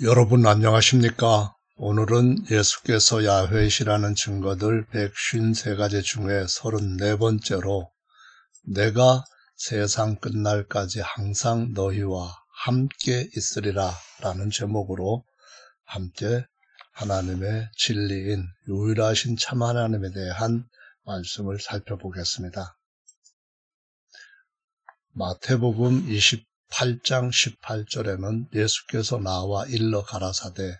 여러분 안녕하십니까? 오늘은 예수께서 야훼시라는 증거들 153가지 중에 34번째로 내가 세상 끝날까지 항상 너희와 함께 있으리라 라는 제목으로 함께 하나님의 진리인 유일하신 참 하나님에 대한 말씀을 살펴보겠습니다. 마태복음 28장 18절에는 예수께서 나와 일러 가라사대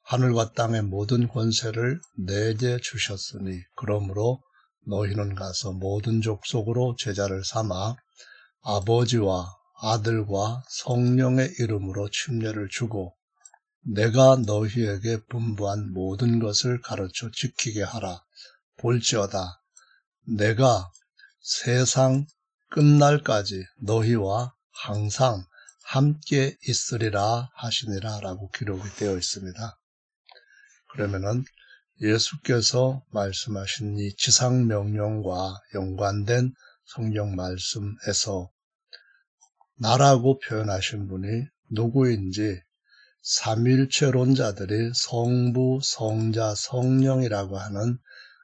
하늘과 땅의 모든 권세를 내게 주셨으니 그러므로 너희는 가서 모든 족속으로 제자를 삼아 아버지와 아들과 성령의 이름으로 침례를 주고 내가 너희에게 분부한 모든 것을 가르쳐 지키게 하라. 볼지어다 내가 세상 끝날까지 너희와 항상 함께 있으리라 하시니라 라고 기록이 되어 있습니다. 그러면은 예수께서 말씀하신 이 지상명령과 연관된 성경 말씀에서 나라고 표현하신 분이 누구인지 삼위일체론자들이 성부, 성자, 성령이라고 하는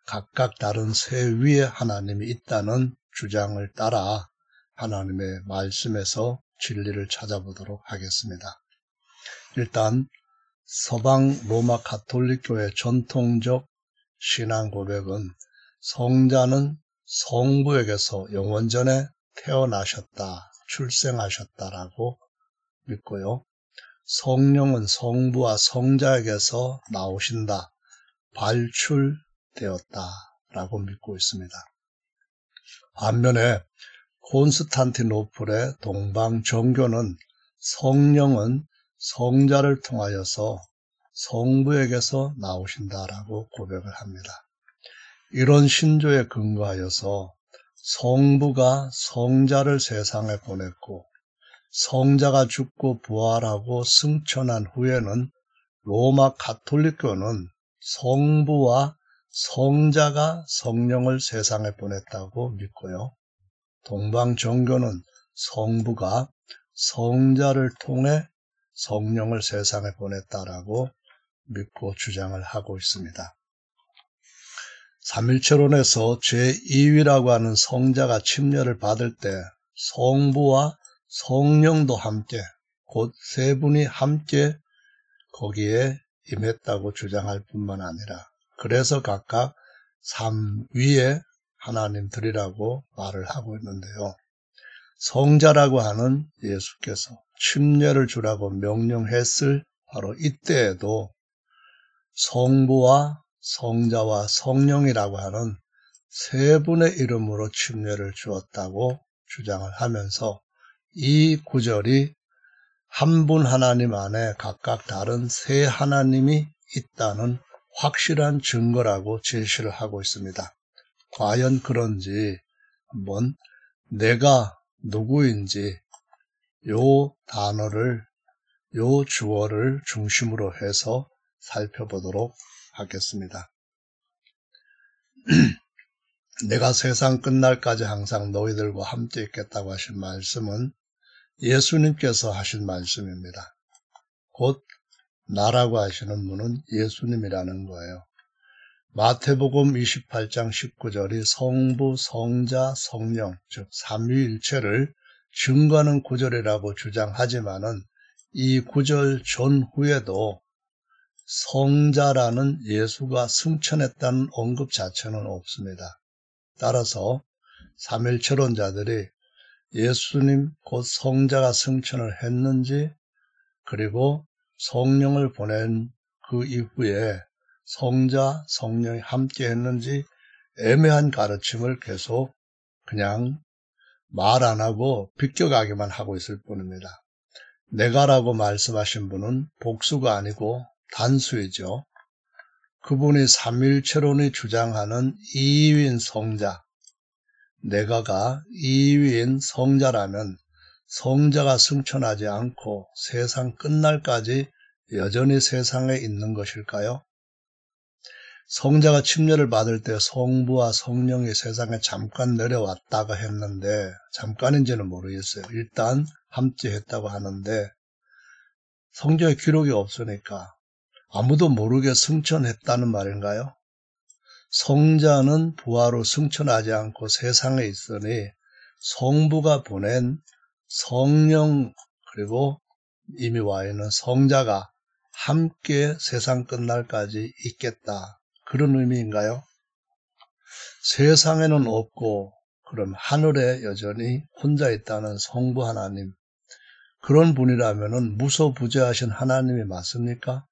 각각 다른 세 위의 하나님이 있다는 주장을 따라 하나님의 말씀에서 진리를 찾아보도록 하겠습니다. 일단 서방 로마 가톨릭교의 전통적 신앙 고백은 성자는 성부에게서 영원전에 태어나셨다, 출생하셨다라고 믿고요. 성령은 성부와 성자에게서 나오신다, 발출되었다라고 믿고 있습니다. 반면에 콘스탄티노플의 동방 정교는 성령은 성자를 통하여서 성부에게서 나오신다라고 고백을 합니다. 이런 신조에 근거하여서 성부가 성자를 세상에 보냈고 성자가 죽고 부활하고 승천한 후에는 로마 가톨릭교는 성부와 성자가 성령을 세상에 보냈다고 믿고요. 동방 정교는 성부가 성자를 통해 성령을 세상에 보냈다라고 믿고 주장을 하고 있습니다. 삼일체론에서 제2위라고 하는 성자가 침례를 받을 때 성부와 성령도 함께 곧 세 분이 함께 거기에 임했다고 주장할 뿐만 아니라 그래서 각각 3위의 하나님들이라고 말을 하고 있는데요. 성자라고 하는 예수께서 침례를 주라고 명령했을 바로 이때에도 성부와 성자와 성령이라고 하는 세 분의 이름으로 침례를 주었다고 주장을 하면서 이 구절이 한 분 하나님 안에 각각 다른 세 하나님이 있다는 확실한 증거라고 제시를 하고 있습니다. 과연 그런지 한번 내가 누구인지 요 단어를, 요 주어를 중심으로 해서 살펴보도록 하겠습니다. 내가 세상 끝날까지 항상 너희들과 함께 있겠다고 하신 말씀은 예수님께서 하신 말씀입니다. 곧 나라고 하시는 분은 예수님이라는 거예요. 마태복음 28장 19절이 성부, 성자, 성령, 즉 삼위일체를 증거하는 구절이라고 주장하지만은 이 구절 전후에도 성자라는 예수가 승천했다는 언급 자체는 없습니다. 따라서 삼일체론자들이 예수님 곧 성자가 승천을 했는지 그리고 성령을 보낸 그 이후에 성자, 성령이 함께 했는지 애매한 가르침을 계속 그냥 말 안 하고 비껴가기만 하고 있을 뿐입니다. 내가라고 말씀하신 분은 복수가 아니고 단수이죠. 그분이 삼일체론이 주장하는 이위인 성자, 내가가 이위인 성자라면 성자가 승천하지 않고 세상 끝날까지 여전히 세상에 있는 것일까요? 성자가 침례를 받을 때 성부와 성령이 세상에 잠깐 내려왔다가 했는데 잠깐인지는 모르겠어요. 일단 함께 했다고 하는데 성경에 기록이 없으니까 아무도 모르게 승천했다는 말인가요? 성자는 부하로 승천하지 않고 세상에 있으니 성부가 보낸 성령 그리고 이미 와 있는 성자가 함께 세상 끝날까지 있겠다. 그런 의미인가요? 세상에는 없고 그럼 하늘에 여전히 혼자 있다는 성부 하나님, 그런 분이라면 무소부재하신 하나님이 맞습니까?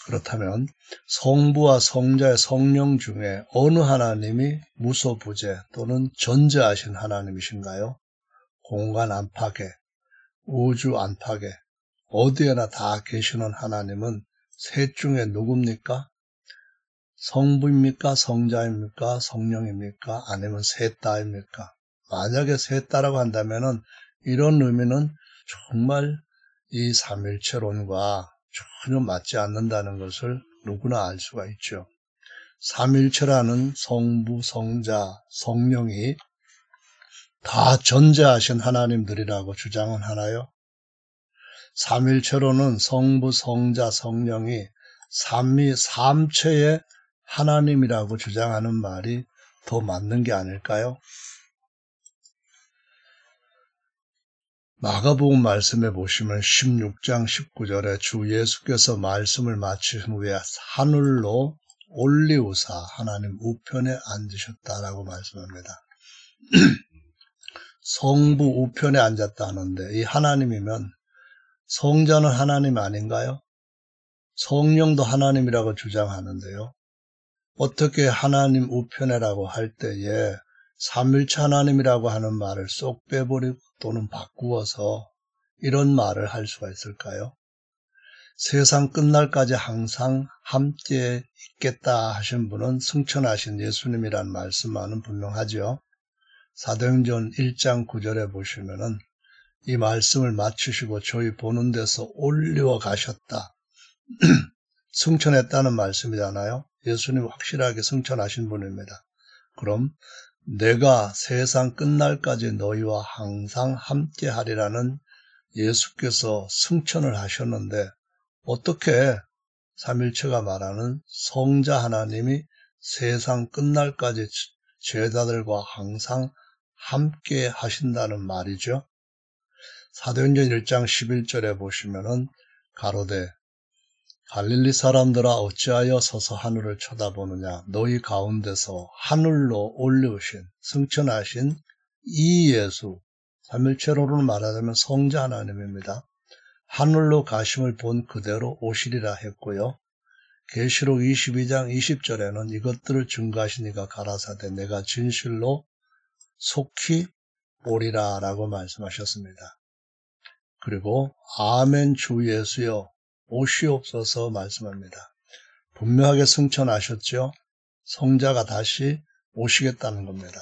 그렇다면 성부와 성자의 성령 중에 어느 하나님이 무소부재 또는 전재하신 하나님이신가요? 공간 안팎에, 우주 안팎에 어디에나 다 계시는 하나님은 셋 중에 누굽니까? 성부입니까? 성자입니까? 성령입니까? 아니면 셋 다입니까? 만약에 셋 다라고 한다면 이런 의미는 정말 이 삼일체론과 전혀 맞지 않는다는 것을 누구나 알 수가 있죠. 삼일체라는 성부, 성자, 성령이 다 전제하신 하나님들이라고 주장은 하나요? 삼일체로는 성부, 성자, 성령이 삼위 삼체의 하나님이라고 주장하는 말이 더 맞는 게 아닐까요? 마가복음 말씀에 보시면 16장 19절에 주 예수께서 말씀을 마치신 후에 하늘로 올리우사 하나님 우편에 앉으셨다라고 말씀합니다. 성부 우편에 앉았다 하는데 이 하나님이면 성자는 하나님 아닌가요? 성령도 하나님이라고 주장하는데요. 어떻게 하나님 우편에라고 할 때에 삼일체 하나님이라고 하는 말을 쏙 빼버리고 또는 바꾸어서 이런 말을 할 수가 있을까요? 세상 끝날까지 항상 함께 있겠다 하신 분은 승천하신 예수님이란 말씀만은 분명하죠. 사도행전 1장 9절에 보시면은 이 말씀을 마치시고 저희 보는 데서 올려 가셨다. 승천했다는 말씀이잖아요. 예수님 확실하게 승천하신 분입니다. 그럼 내가 세상 끝날까지 너희와 항상 함께 하리라는 예수께서 승천을 하셨는데 어떻게 삼일체가 말하는 성자 하나님이 세상 끝날까지 제자들과 항상 함께 하신다는 말이죠. 사도행전 1장 11절에 보시면은 가로되 갈릴리 사람들아 어찌하여 서서 하늘을 쳐다보느냐 너희 가운데서 하늘로 올려오신 승천하신 이 예수, 삼일체로는 말하자면 성자 하나님입니다. 하늘로 가심을 본 그대로 오시리라 했고요. 계시록 22장 20절에는 이것들을 증거하시니가 가라사대 내가 진실로 속히 오리라 라고 말씀하셨습니다. 그리고 아멘 주 예수여 오시옵소서 말씀합니다. 분명하게 승천하셨죠. 성자가 다시 오시겠다는 겁니다.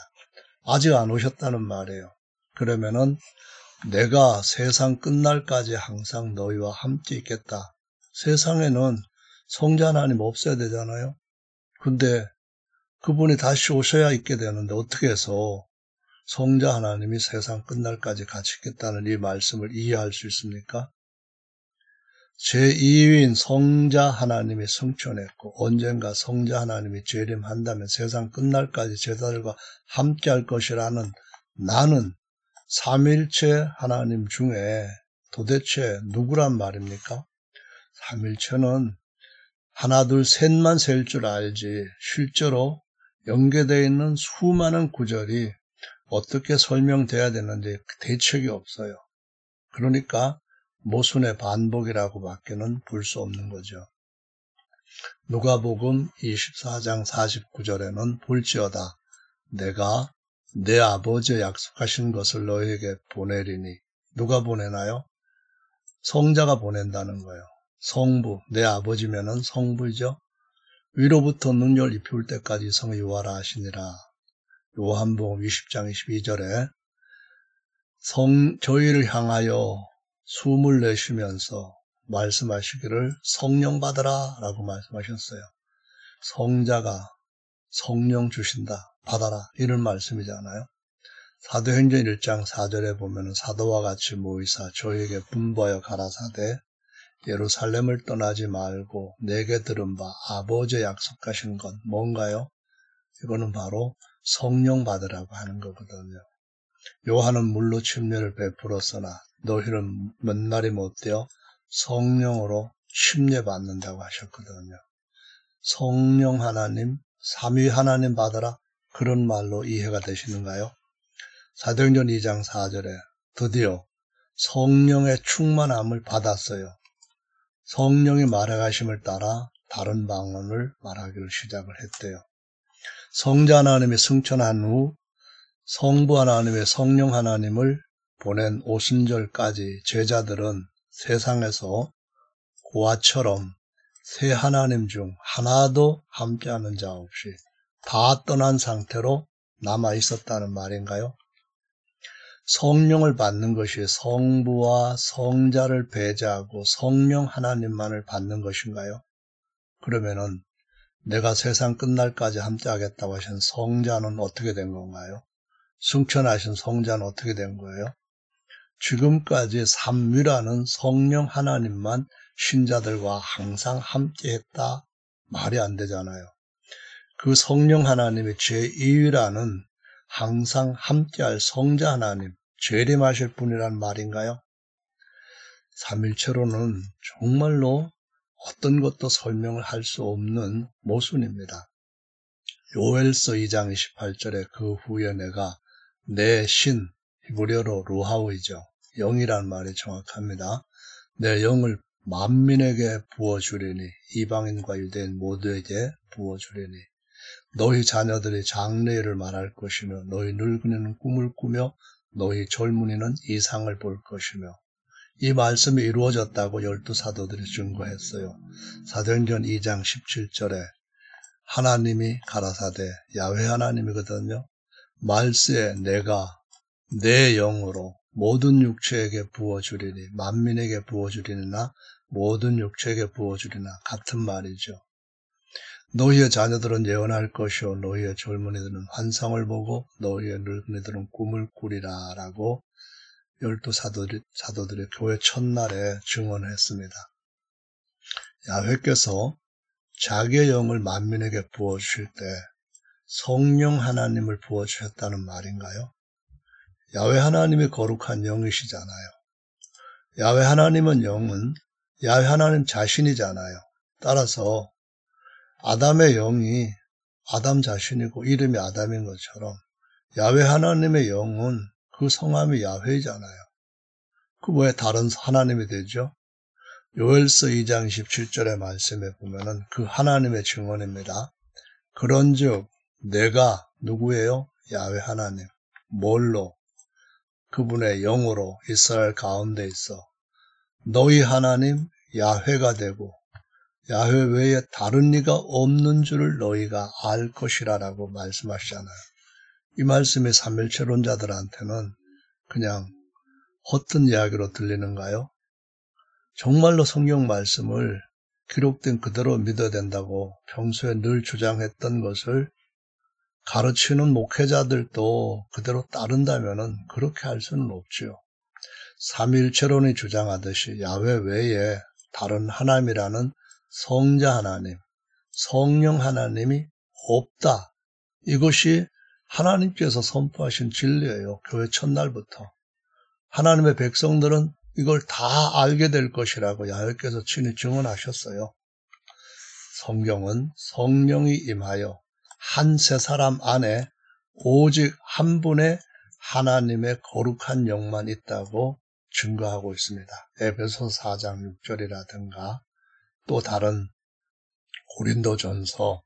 아직 안 오셨다는 말이에요. 그러면은 내가 세상 끝날까지 항상 너희와 함께 있겠다. 세상에는 성자 하나님 없어야 되잖아요. 근데 그분이 다시 오셔야 있게 되는데 어떻게 해서 성자 하나님이 세상 끝날까지 같이 있겠다는 이 말씀을 이해할 수 있습니까? 제2위인 성자 하나님이 승천했고 언젠가 성자 하나님이 재림한다면 세상 끝날까지 제자들과 함께할 것이라는 나는 삼일체 하나님 중에 도대체 누구란 말입니까? 삼일체는 하나 둘 셋만 셀 줄 알지 실제로 연계되어 있는 수많은 구절이 어떻게 설명돼야 되는지 대책이 없어요. 그러니까 모순의 반복이라고 밖에는 볼 수 없는 거죠. 누가복음 24장 49절에는 볼지어다 내가 내 아버지의 약속하신 것을 너희에게 보내리니 누가 보내나요? 성자가 보낸다는 거예요. 성부, 내 아버지면은 성부이죠. 위로부터 눈열 잎이 올 때까지 성을 유하라 하시니라. 요한복음 20장 22절에 저희를 향하여 숨을 내쉬면서 말씀하시기를 성령 받으라 라고 말씀하셨어요. 성자가 성령 주신다, 받아라 이런 말씀이잖아요. 사도행전 1장 4절에 보면 사도와 같이 모이사 저희에게 분부하여 가라사대 예루살렘을 떠나지 말고 내게 들은 바 아버지의 약속하신 건 뭔가요? 이거는 바로 성령 받으라고 하는 거거든요. 요한은 물로 침례를 베풀었으나 너희는 몇 날이 못 되어 성령으로 침례 받는다고 하셨거든요. 성령 하나님, 삼위 하나님 받아라, 그런 말로 이해가 되시는가요? 사도행전 2장 4절에 드디어 성령의 충만함을 받았어요. 성령이 말해가심을 따라 다른 방언을 말하기를 시작을 했대요. 성자 하나님이 승천한 후 성부 하나님의 성령 하나님을 보낸 오순절까지 제자들은 세상에서 고아처럼 세 하나님 중 하나도 함께하는 자 없이 다 떠난 상태로 남아 있었다는 말인가요? 성령을 받는 것이 성부와 성자를 배제하고 성령 하나님만을 받는 것인가요? 그러면은 내가 세상 끝날까지 함께하겠다고 하신 성자는 어떻게 된 건가요? 승천하신 성자는 어떻게 된 거예요? 지금까지 삼위라는 성령 하나님만 신자들과 항상 함께했다 말이 안 되잖아요. 그 성령 하나님이 제2위라는 항상 함께할 성자 하나님, 재림하실 분이란 말인가요? 삼일체로는 정말로 어떤 것도 설명을 할 수 없는 모순입니다. 요엘서 2장 28절에 그 후에 내가 내 신, 히브리어로 루하우이죠. 영이란 말이 정확합니다. 내 영을 만민에게 부어주리니 이방인과 유대인 모두에게 부어주리니 너희 자녀들이 장래일을 말할 것이며 너희 늙은이는 꿈을 꾸며 너희 젊은이는 이상을 볼 것이며 이 말씀이 이루어졌다고 12사도들이 증거했어요. 사도행전 2장 17절에 하나님이 가라사대 야훼 하나님이거든요. 말세에 내가 내 영으로 모든 육체에게 부어주리니 만민에게 부어주리나 모든 육체에게 부어주리나 같은 말이죠. 너희의 자녀들은 예언할 것이요 너희의 젊은이들은 환상을 보고 너희의 늙은이들은 꿈을 꾸리라 라고 12사도들이 교회 첫날에 증언했습니다. 야훼께서 자기의 영을 만민에게 부어주실 때 성령 하나님을 부어주셨다는 말인가요? 야훼 하나님이 거룩한 영이시잖아요. 야훼 하나님은 영은 야훼 하나님 자신이잖아요. 따라서 아담의 영이 아담 자신이고 이름이 아담인 것처럼 야훼 하나님의 영은 그 성함이 야훼이잖아요. 그 왜 다른 하나님이 되죠? 요엘서 2장 27절의 말씀에 보면은 그 하나님의 증언입니다. 그런즉 내가 누구예요? 야훼 하나님. 뭘로? 그분의 영으로 이스라엘 가운데 있어 너희 하나님 야훼가 되고 야훼 외에 다른 이가 없는 줄을 너희가 알 것이라라고 말씀하시잖아요. 이 말씀이 삼일체론자들한테는 그냥 헛된 이야기로 들리는가요? 정말로 성경 말씀을 기록된 그대로 믿어야 된다고 평소에 늘 주장했던 것을 가르치는 목회자들도 그대로 따른다면은 그렇게 할 수는 없지요. 삼일체론이 주장하듯이 야훼 외에 다른 하나님이라는 성자 하나님, 성령 하나님이 없다. 이것이 하나님께서 선포하신 진리예요. 교회 첫날부터. 하나님의 백성들은 이걸 다 알게 될 것이라고 야훼께서 친히 증언하셨어요. 성경은 성령이 임하여 한 세 사람 안에 오직 한 분의 하나님의 거룩한 영만 있다고 증거하고 있습니다. 에베소 4장 6절이라든가 또 다른 고린도전서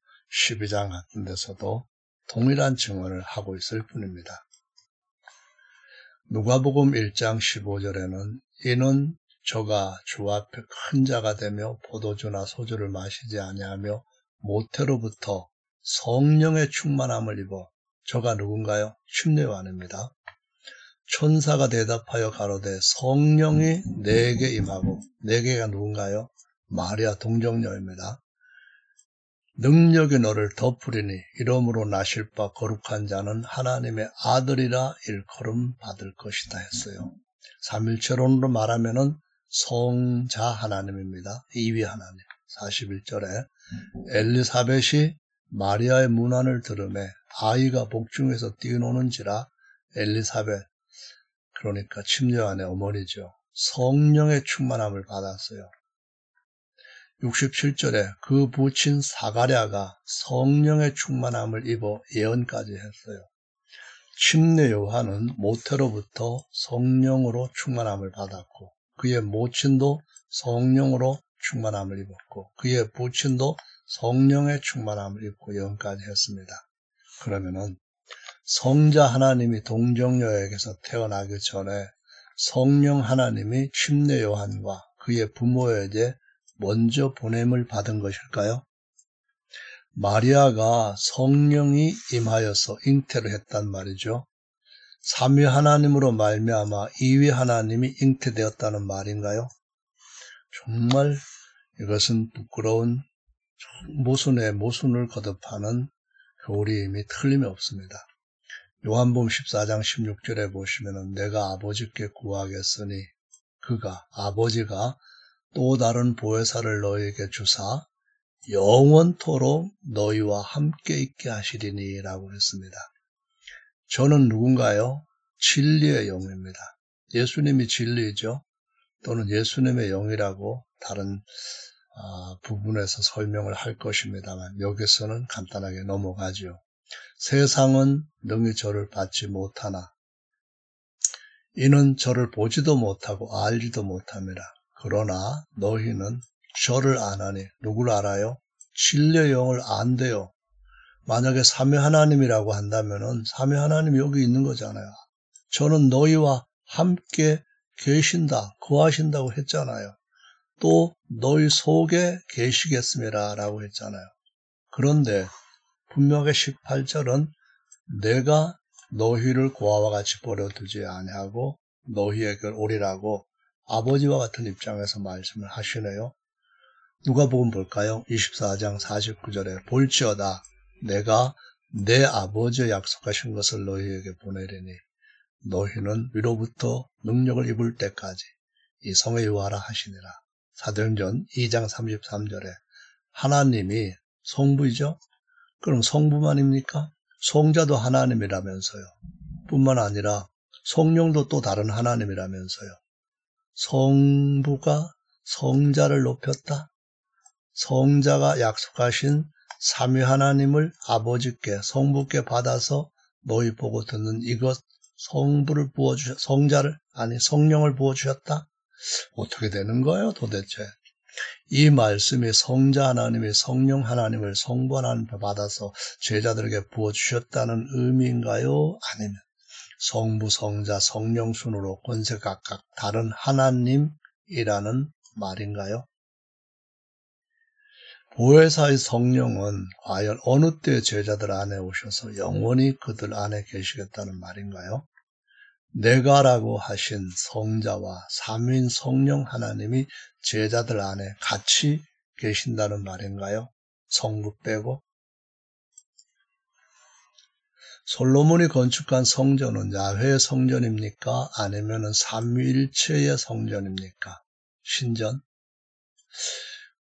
12장 같은 데서도 동일한 증언을 하고 있을 뿐입니다. 누가복음 1장 15절에는 이는 저가 주 앞에 큰 자가 되며 포도주나 소주를 마시지 아니하며 모태로부터 성령의 충만함을 입어 저가 누군가요? 침례요한입니다. 천사가 대답하여 가로되 성령이 내게 임하고 내게가 누군가요? 마리아 동정녀입니다. 능력이 너를 덮으리니 이러므로 나실 바 거룩한 자는 하나님의 아들이라 일컬음 받을 것이다 했어요. 삼일체론으로 말하면은 성자 하나님입니다. 2위 하나님. 41절에 엘리사벳이 마리아의 문안을 들으매 아이가 복중에서 뛰노는지라. 엘리사벳, 그러니까 침례요한의 어머니죠. 성령의 충만함을 받았어요. 67절에 그 부친 사가랴가 성령의 충만함을 입어 예언까지 했어요. 침례 요한은 모태로부터 성령으로 충만함을 받았고 그의 모친도 성령으로 충만함을 입었고 그의 부친도 성령의 충만함을 입고 예언까지 했습니다. 그러면은 성자 하나님이 동정녀에게서 태어나기 전에 성령 하나님이 침례 요한과 그의 부모에게 먼저 보냄을 받은 것일까요? 마리아가 성령이 임하여서 잉태를 했단 말이죠. 삼위 하나님으로 말미암아 이위 하나님이 잉태되었다는 말인가요? 정말 이것은 부끄러운 모순에 모순을 거듭하는 교리임이 틀림이 없습니다. 요한복음 14장 16절에 보시면은 내가 아버지께 구하겠으니 아버지가 또 다른 보혜사를 너희에게 주사 영원토록 너희와 함께 있게 하시리니 라고 했습니다. 저는 누군가요? 진리의 영입니다. 예수님이 진리죠. 또는 예수님의 영이라고 다른 부분에서 설명을 할 것입니다만 여기서는 간단하게 넘어가죠. 세상은 능히 저를 받지 못하나 이는 저를 보지도 못하고 알지도 못합니다. 그러나 너희는 저를 아나니 누구를 알아요? 진리의 영을 안대요. 만약에 삼위 하나님이라고 한다면은 삼위 하나님이 여기 있는 거잖아요. 저는 너희와 함께 계신다, 거하신다고 했잖아요. 또 너희 속에 계시겠습니다 라고 했잖아요. 그런데 분명하게 18절은 내가 너희를 고아와 같이 버려두지 아니하고 너희에게 오리라고 아버지와 같은 입장에서 말씀을 하시네요. 누가복음 볼까요? 24장 49절에 볼지어다 내가 내 아버지의 약속하신 것을 너희에게 보내리니 너희는 위로부터 능력을 입을 때까지 이 성에 유하라 하시니라. 사도행전 2장 33절에 하나님이 성부이죠? 그럼 성부만입니까? 성자도 하나님이라면서요. 뿐만 아니라 성령도 또 다른 하나님이라면서요. 성부가 성자를 높였다. 성자가 약속하신 삼위 하나님을 아버지께 성부께 받아서 너희 보고 듣는 이것 성령을 부어주셨다. 어떻게 되는 거예요 도대체? 이 말씀이 성자 하나님이 성령 하나님을 성부 하나님께 받아서 제자들에게 부어주셨다는 의미인가요? 아니면 성부, 성자, 성령 순으로 권세 각각 다른 하나님이라는 말인가요? 보혜사의 성령은 과연 어느 때 제자들 안에 오셔서 영원히 그들 안에 계시겠다는 말인가요? 내가라고 하신 성자와 삼위인 성령 하나님이 제자들 안에 같이 계신다는 말인가요? 성부 빼고? 솔로몬이 건축한 성전은 야훼의 성전입니까? 아니면 삼위일체의 성전입니까? 신전?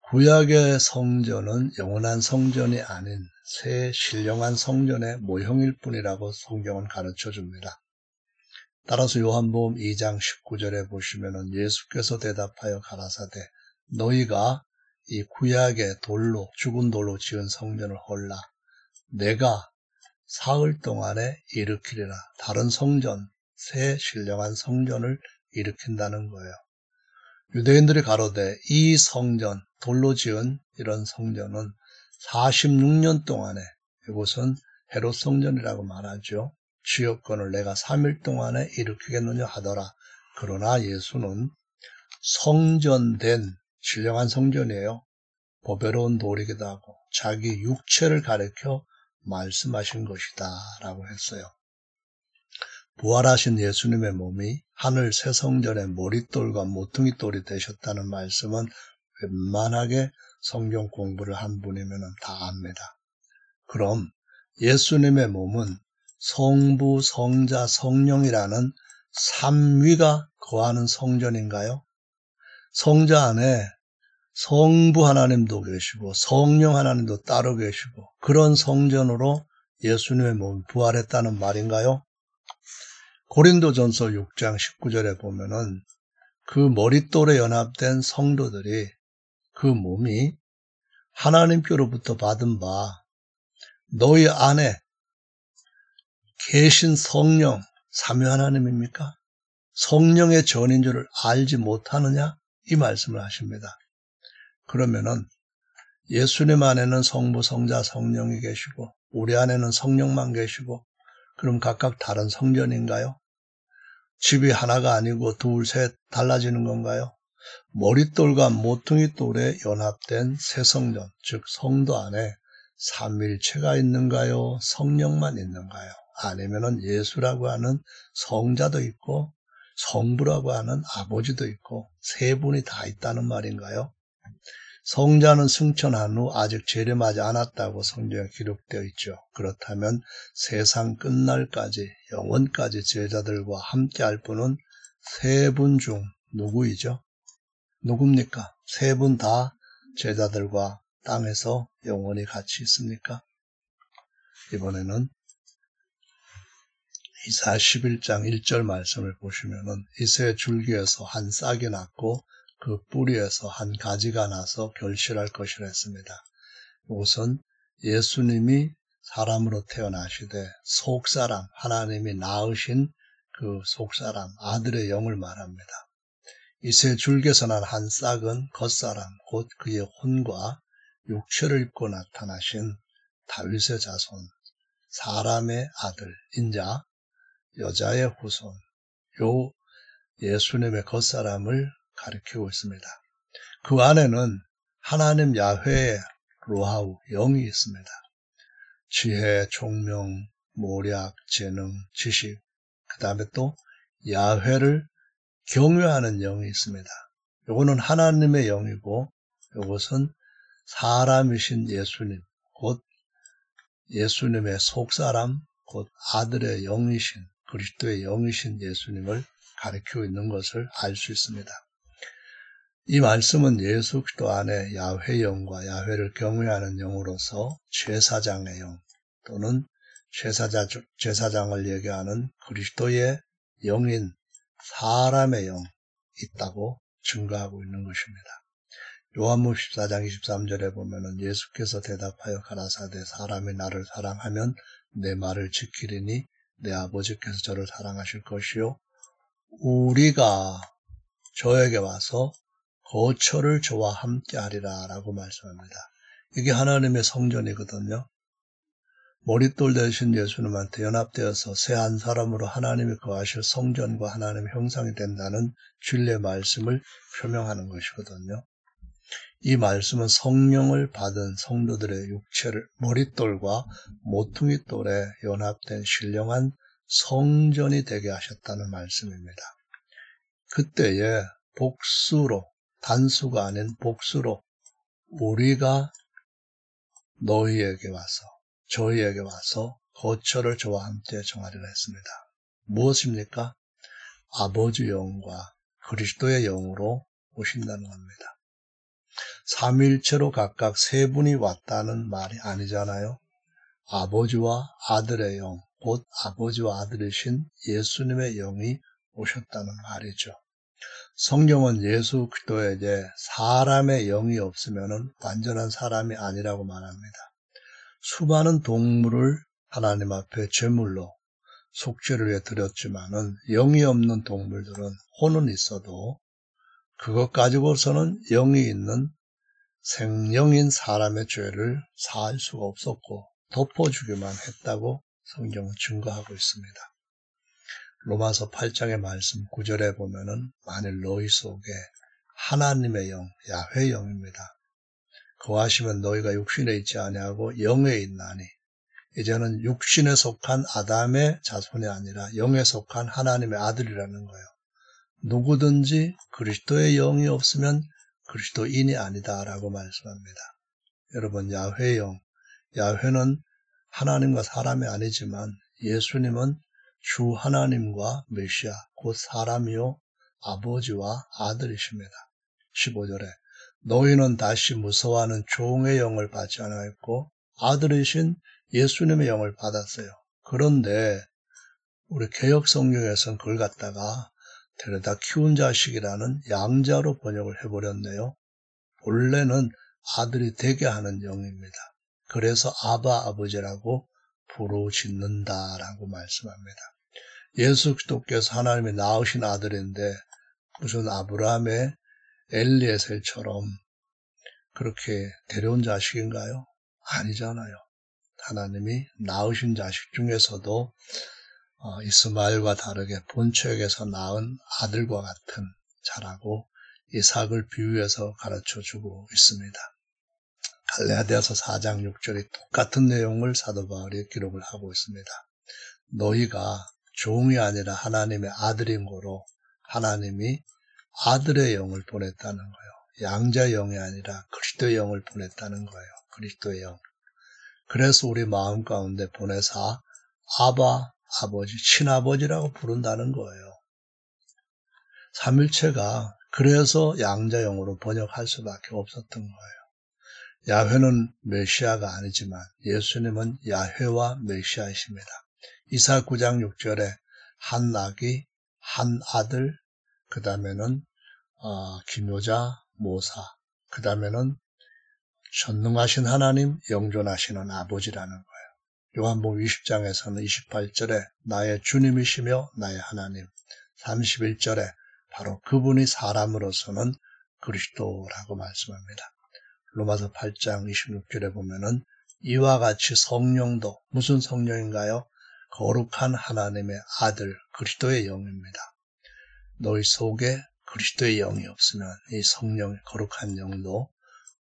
구약의 성전은 영원한 성전이 아닌 새 신령한 성전의 모형일 뿐이라고 성경은 가르쳐줍니다. 따라서 요한복음 2장 19절에 보시면 예수께서 대답하여 가라사대 너희가 이 구약의 돌로 죽은 돌로 지은 성전을 헐라 내가 사흘 동안에 일으키리라. 다른 성전, 새 신령한 성전을 일으킨다는 거예요. 유대인들이 가로되 이 성전, 돌로 지은 이런 성전은 46년 동안에 이곳은 헤롯 성전이라고 말하죠. 지역권을 내가 3일 동안에 일으키겠느냐 하더라. 그러나 예수는 성전된 신령한 성전이에요. 보배로운 돌이기도 하고 자기 육체를 가리켜 말씀하신 것이다 라고 했어요. 부활하신 예수님의 몸이 하늘 새 성전의 머릿돌과 모퉁이돌이 되셨다는 말씀은 웬만하게 성경 공부를 한 분이면 다 압니다. 그럼 예수님의 몸은 성부, 성자, 성령이라는 삼위가 거하는 성전인가요? 성자 안에 성부 하나님도 계시고 성령 하나님도 따로 계시고 그런 성전으로 예수님의 몸이 부활했다는 말인가요? 고린도전서 6장 19절에 보면은 그 머릿돌에 연합된 성도들이 그 몸이 하나님께로부터 받은 바 너희 안에 계신 성령, 삼위 하나님입니까? 성령의 전인 줄을 알지 못하느냐? 이 말씀을 하십니다. 그러면은 예수님 안에는 성부, 성자, 성령이 계시고 우리 안에는 성령만 계시고 그럼 각각 다른 성전인가요? 집이 하나가 아니고 둘, 셋 달라지는 건가요? 머릿돌과 모퉁이돌에 연합된 새 성전, 즉 성도 안에 삼위일체가 있는가요? 성령만 있는가요? 아니면은 예수라고 하는 성자도 있고 성부라고 하는 아버지도 있고 세 분이 다 있다는 말인가요? 성자는 승천한 후 아직 재림하지 않았다고 성경에 기록되어 있죠. 그렇다면 세상 끝날까지 영원까지 제자들과 함께할 분은 세 분 중 누구이죠? 누굽니까? 세 분 다 제자들과 땅에서 영원히 같이 있습니까? 이번에는 이사야 11장 1절 말씀을 보시면은 이새 줄기에서 한 싹이 났고 그 뿌리에서 한 가지가 나서 결실할 것이라 했습니다. 이것은 예수님이 사람으로 태어나시되 속사람, 하나님이 낳으신 그 속사람, 아들의 영을 말합니다. 이새 줄기에서 난 한 싹은 겉사람, 곧 그의 혼과 육체를 입고 나타나신 다윗의 자손, 사람의 아들, 인자, 여자의 후손, 요 예수님의 겉사람을 가리키고 있습니다. 그 안에는 하나님 야훼의 로하우, 영이 있습니다. 지혜, 총명, 모략, 재능, 지식, 그 다음에 또 야훼를 경외하는 영이 있습니다. 요거는 하나님의 영이고 요것은 사람이신 예수님, 곧 예수님의 속사람, 곧 아들의 영이신 그리스도의 영이신 예수님을 가리키고 있는 것을 알 수 있습니다. 이 말씀은 예수 그리스도 안에 야훼 영과 야훼를 경외하는 영으로서 제사장의 영 또는 제사장을 얘기하는 그리스도의 영인 사람의 영 있다고 증거하고 있는 것입니다. 요한복음 14장 23절에 보면은 예수께서 대답하여 가라사대 사람이 나를 사랑하면 내 말을 지키리니 내 아버지께서 저를 사랑하실 것이요 우리가 저에게 와서 거처를 저와 함께 하리라 라고 말씀합니다. 이게 하나님의 성전이거든요. 머릿돌 대신 예수님한테 연합되어서 새 한 사람으로 하나님이 거하실 성전과 하나님의 형상이 된다는 진리의 말씀을 표명하는 것이거든요. 이 말씀은 성령을 받은 성도들의 육체를 머릿돌과 모퉁이돌에 연합된 신령한 성전이 되게 하셨다는 말씀입니다. 그때에 복수로, 단수가 아닌 복수로 우리가 너희에게 와서, 저희에게 와서 거처를 저와 함께 정하리라 했습니다. 무엇입니까? 아버지 영과 그리스도의 영으로 오신다는 겁니다. 삼위일체로 각각 세 분이 왔다는 말이 아니잖아요. 아버지와 아들의 영, 곧 아버지와 아들이신 예수님의 영이 오셨다는 말이죠. 성경은 예수 그리스도에게 사람의 영이 없으면 완전한 사람이 아니라고 말합니다. 수많은 동물을 하나님 앞에 제물로 속죄를 위해 드렸지만은 영이 없는 동물들은 혼은 있어도 그것 가지고서는 영이 있는 생명인 사람의 죄를 사할 수가 없었고 덮어주기만 했다고 성경은 증거하고 있습니다. 로마서 8장의 말씀 9절에 보면은 만일 너희 속에 하나님의 영, 야훼 영입니다. 거하시면 너희가 육신에 있지 아니하고 영에 있나니 이제는 육신에 속한 아담의 자손이 아니라 영에 속한 하나님의 아들이라는 거예요. 누구든지 그리스도의 영이 없으면 그리스도인이 아니다라고 말씀합니다. 여러분, 야훼의 영, 야훼는 하나님과 사람이 아니지만 예수님은 주 하나님과 메시아, 곧 사람이요 아버지와 아들이십니다. 15절에 너희는 다시 무서워하는 종의 영을 받지 않았고 아들이신 예수님의 영을 받았어요. 그런데 우리 개역 성경에서는 그걸 갖다가 데려다 키운 자식이라는 양자로 번역을 해버렸네요. 본래는 아들이 되게 하는 영입니다. 그래서 아바 아버지라고 부르짖는다라고 말씀합니다. 예수 그리스도께서 하나님이 낳으신 아들인데 무슨 아브라함의 엘리에셀처럼 그렇게 데려온 자식인가요? 아니잖아요. 하나님이 낳으신 자식 중에서도 이스마엘과 다르게 본초에게서 낳은 아들과 같은 자라고 이삭을 비유해서 가르쳐주고 있습니다. 갈라디아서 4장 6절에 똑같은 내용을 사도 바울이 기록을 하고 있습니다. 너희가 종이 아니라 하나님의 아들인 거로 하나님이 아들의 영을 보냈다는 거예요. 양자의 영이 아니라 그리스도의 영을 보냈다는 거예요. 그리스도의 영. 그래서 우리 마음 가운데 보내사 아바, 아버지, 친아버지라고 부른다는 거예요. 삼일체가 그래서 양자영으로 번역할 수밖에 없었던 거예요. 야훼는 메시아가 아니지만 예수님은 야훼와 메시아이십니다. 이사 9장 6절에 한 낙이 한 아들, 그 다음에는 기묘자, 모사, 그 다음에는 전능하신 하나님, 영존하시는 아버지라는 거예요. 요한복음 20장에서는 28절에 나의 주님이시며 나의 하나님, 31절에 바로 그분이 사람으로서는 그리스도라고 말씀합니다. 로마서 8장 26절에 보면은 이와 같이 성령도 무슨 성령인가요? 거룩한 하나님의 아들 그리스도의 영입니다. 너희 속에 그리스도의 영이 없으면 이 성령의 거룩한 영도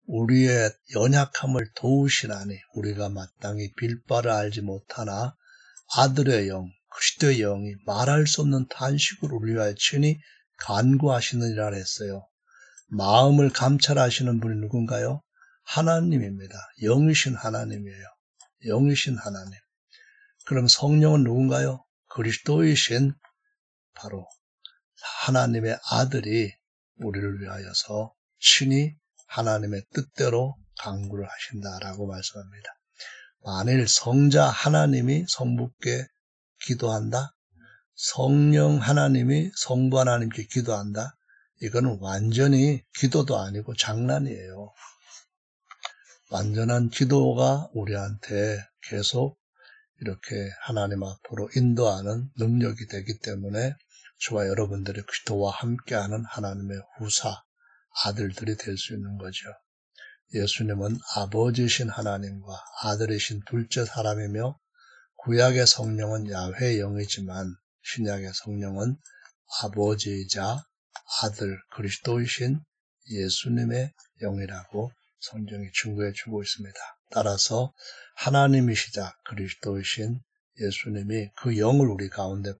우리의 연약함을 도우시나니 우리가 마땅히 빌바를 알지 못하나 아들의 영, 그리스도의 영이 말할 수 없는 탄식으로 우리 위하여 친히 간구하시느니라 했어요. 마음을 감찰하시는 분이 누군가요? 하나님입니다. 영이신 하나님이에요. 영이신 하나님. 그럼 성령은 누군가요? 그리스도이신 바로 하나님의 아들이 우리를 위하여서 친히 하나님의 뜻대로 간구를 하신다라고 말씀합니다. 만일 성자 하나님이 성부께 기도한다? 성령 하나님이 성부 하나님께 기도한다? 이거는 완전히 기도도 아니고 장난이에요. 완전한 기도가 우리한테 계속 이렇게 하나님 앞으로 인도하는 능력이 되기 때문에 저와 여러분들이 그리스도와 함께하는 하나님의 후사, 아들들이 될 수 있는 거죠. 예수님은 아버지이신 하나님과 아들이신 둘째 사람이며 구약의 성령은 야훼의 영이지만 신약의 성령은 아버지이자 아들 그리스도이신 예수님의 영이라고 성경이 증거해 주고 있습니다. 따라서 하나님이시자 그리스도이신 예수님이 그 영을 우리 가운데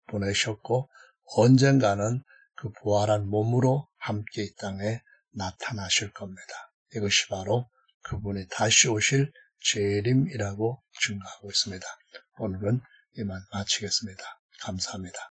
보내셨고 언젠가는 그 부활한 몸으로 함께 이 땅에 나타나실 겁니다. 이것이 바로 그분이 다시 오실 재림이라고 증거하고 있습니다. 오늘은 이만 마치겠습니다. 감사합니다.